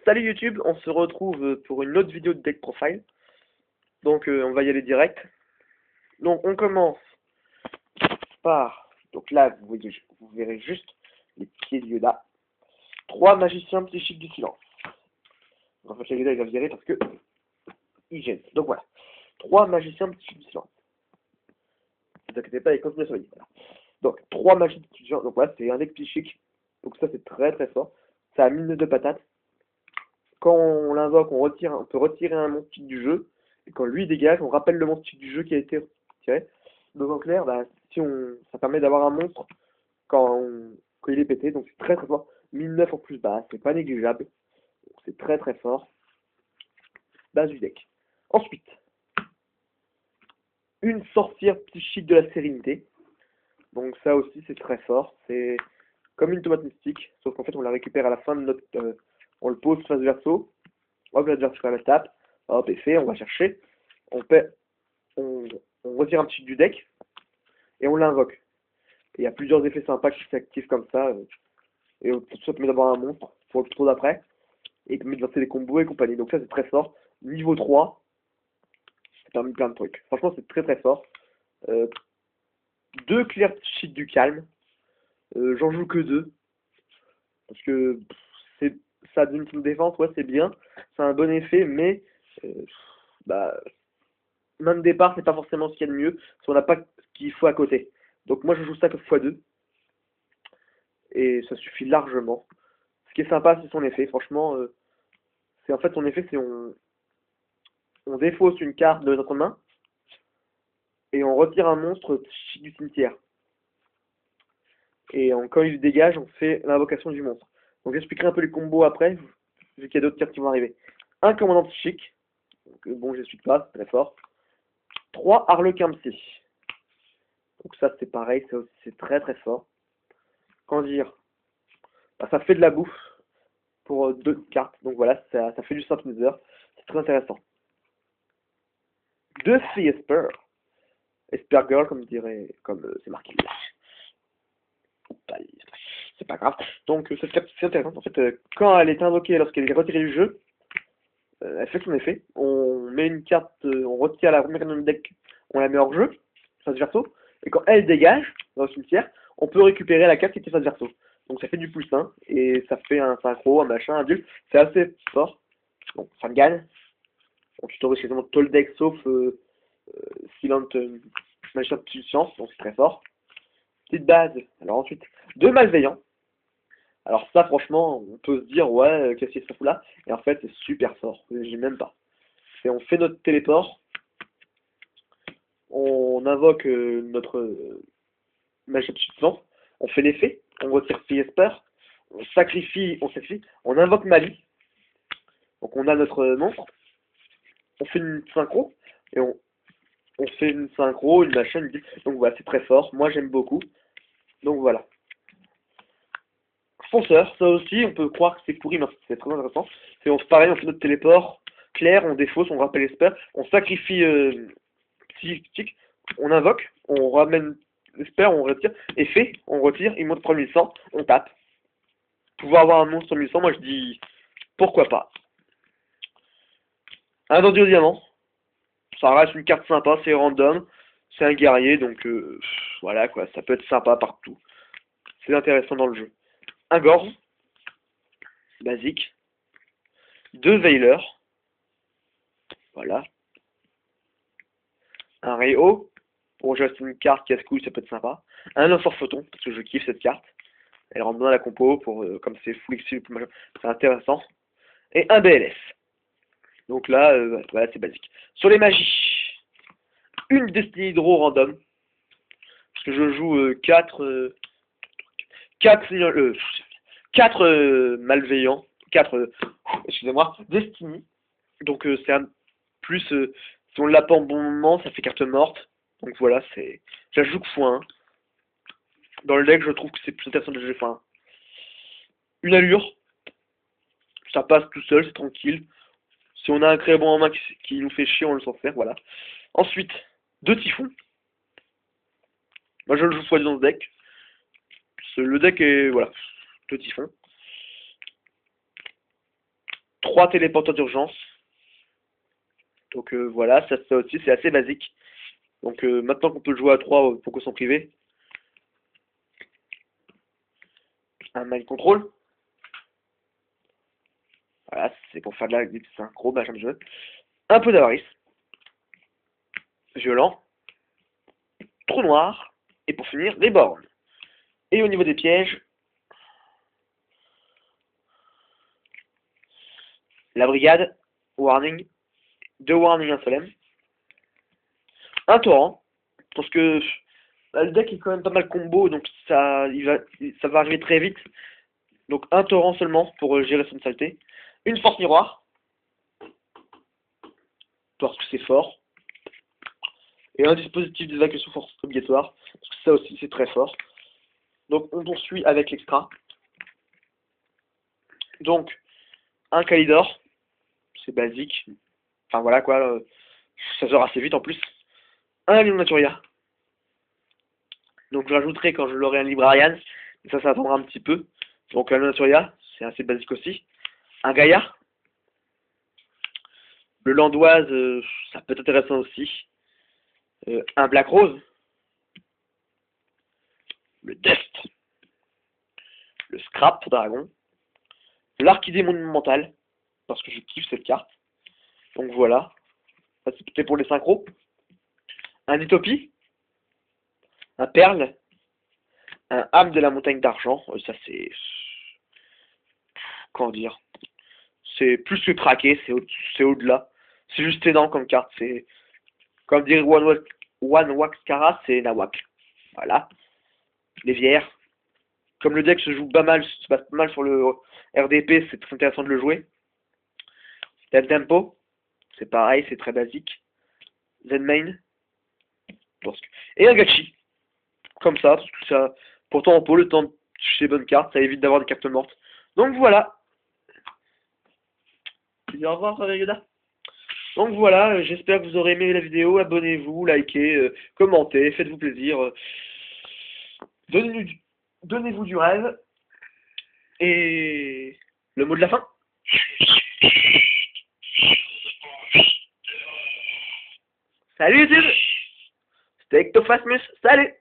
Salut YouTube, on se retrouve pour une autre vidéo de deck profile. Donc on va y aller direct. Donc on commence par, donc là vous verrez juste les pieds de Yoda. 3 magiciens psychiques du silence. En fait Yoda il va virer parce que il gêne. Donc voilà. 3 magiciens psychiques du silence. Ne vous inquiétez pas, il continue à soigner. Voilà. Donc 3 magiciens psychiques du silence. Donc voilà, c'est un deck psychique. Donc ça c'est très très fort. Ça a 1000 de patates. Quand on l'invoque, on peut retirer un monstre du jeu, et quand lui dégage, on rappelle le monstre du jeu qui a été retiré. Donc en clair, bah, ça permet d'avoir un monstre quand il est pété, donc c'est très très fort. 1009 en plus, bah c'est pas négligeable, c'est très très fort. Base du deck. Ensuite, une sorcière psychique de la sérénité. Donc ça aussi c'est très fort, c'est comme une tomate mystique, sauf qu'en fait on la récupère à la fin de notre... on le pose face verso, hop, l'adversaire fait la tape, hop, effet, on va chercher, on, paie, on retire un petit du deck, et on l'invoque. Et il y a plusieurs effets sympas qui s'activent comme ça, et ça permet d'avoir un monstre pour le tour d'après, et permet de lancer des combos et compagnie. Donc ça c'est très fort. Niveau 3, ça permet plein de trucs. Franchement c'est très très fort. 2 clear sheet du calme, j'en joue que 2, parce que ça donne une défense, ouais c'est bien, c'est un bon effet, mais bah, main de départ c'est pas forcément ce qu'il y a de mieux, si on n'a pas ce qu'il faut à côté. Donc moi je joue ça que x2, et ça suffit largement. Ce qui est sympa c'est son effet, franchement, c'est en fait son effet c'est on défausse une carte de notre main, et on retire un monstre du cimetière. Et quand il dégage, on fait l'invocation du monstre. Donc j'expliquerai un peu les combos après, vu qu'il y a d'autres cartes qui vont arriver. Un commandant psychique, donc bon j'explique pas, c'est très fort. 3 Harlequin Psy. Donc ça c'est pareil, c'est très très fort. Comment dire, bah, ça fait de la bouffe pour 2 cartes, donc voilà, ça fait du Synthmizer, c'est très intéressant. 2 filles Esper. Esper Girl comme c'est marqué là. C'est pas grave. Donc cette carte c'est intéressant. En fait, quand elle est invoquée lorsqu'elle est retirée du jeu, elle fait son effet. On met une carte, on retire la première carte de notre deck, on la met hors jeu, face verso, et quand elle dégage dans le cimetière, on peut récupérer la carte qui était face verso. Donc ça fait du plus 1, et ça fait un synchro, un machin, un duel. C'est assez fort. Donc ça me gagne. Donc tu t'aurais quasiment tout le deck sauf Silent Magicien de Puissance, donc c'est très fort. Petite base. Alors ensuite, 2 malveillants. Alors ça, franchement, on peut se dire, ouais, qu'est-ce qu'il se fout là? Et en fait, c'est super fort. J'ai même pas. On fait notre téléport. On invoque notre magie de puissance. On fait l'effet. On retire Esper. On sacrifie. On invoque Mali. Donc on a notre monstre. On fait une synchro. Et on fait une synchro, une machin. Donc voilà, c'est très fort. Moi, j'aime beaucoup. Donc voilà. Fonceur, ça aussi, on peut croire que c'est pourri, mais c'est très intéressant. Pareil, on fait notre téléport clair, on défausse, on rappelle Esper, on sacrifie psychique, on invoque, on ramène Esper, on retire, effet, on retire, il monte 3100, on tape. Pouvoir avoir un monstre 1100, moi je dis pourquoi pas. Un vendu au diamant, ça reste une carte sympa, c'est random, c'est un guerrier, donc voilà quoi, ça peut être sympa partout. C'est intéressant dans le jeu. Un Gorz, basique. 2 Veilers. Voilà. Un Réo. Pour jouer une carte casse-couille, ça peut être sympa. Un Lanceur Photon, parce que je kiffe cette carte. Elle rentre bien à la compo, comme c'est flexible, c'est intéressant. Et un BLS. Donc là, voilà, c'est basique. Sur les magies, une Destiny Hydro random. Parce que je joue 4 malveillants. 4, excusez-moi, Destiny. Donc c'est un plus, si on l'a pas en bon moment, ça fait carte morte. Donc voilà, je la joue que x1. Dans le deck, je trouve que c'est plus intéressant de jouer x1. Une allure, ça passe tout seul, c'est tranquille. Si on a un créé bon en main qui nous fait chier, on le sent faire, voilà. Ensuite, 2 typhons. Moi je le joue x2 dans ce deck. Le deck est, voilà, 2 typhons. 3 téléporteurs d'urgence. Donc voilà, ça aussi c'est assez basique. Donc maintenant qu'on peut jouer à 3 pour caution privée. Un mind control. Voilà, c'est pour faire de la synchro, machin de jeu. Un peu d'avarice. Violent. Trou noir. Et pour finir, Reborn. Et au niveau des pièges, la brigade, warning, 2 warnings, un solem, un torrent, parce que le deck est quand même pas mal combo, donc ça va arriver très vite. Donc un torrent seulement pour gérer son saleté. Une force miroir, parce que c'est fort. Et un dispositif d'évacuation force obligatoire, parce que ça aussi c'est très fort. Donc on poursuit avec l'extra. Donc un Kalidor, c'est basique. Enfin voilà quoi, ça sort assez vite en plus. Un Lion Naturia. Donc je rajouterai quand je l'aurai un Librarian, mais ça attendra un petit peu. Donc un Lion Naturia, c'est assez basique aussi. Un Gaïa. Le Landoise, ça peut être intéressant aussi. Un Black Rose. Le Dust. Le Scrap Dragon. L'Archidée monumentale, parce que je kiffe cette carte. Donc voilà. Ça c'était pour les synchros. Un Utopie. Un Perle. Un âme de la montagne d'argent. Ça c'est... Comment dire? C'est plus que craqué, c'est au-delà. C'est juste énorme comme carte. C'est... Comme dirait One Wax Kara, c'est Nawak. Voilà. Les Vières. Comme le deck se joue pas mal, se passe pas mal sur le RDP, c'est très intéressant de le jouer. Tempo. C'est pareil, c'est très basique. Zenmain. Et un Gachi. Comme ça, parce que ça... Pourtant, on peut le temps de toucher les bonnes cartes, ça évite d'avoir des cartes mortes. Donc voilà. Au revoir, Yoda. Donc voilà, j'espère que vous aurez aimé la vidéo. Abonnez-vous, likez, commentez, faites-vous plaisir. Donnez-vous du rêve. Et le mot de la fin. Salut YouTube. C'était Ectoplasmus. Salut.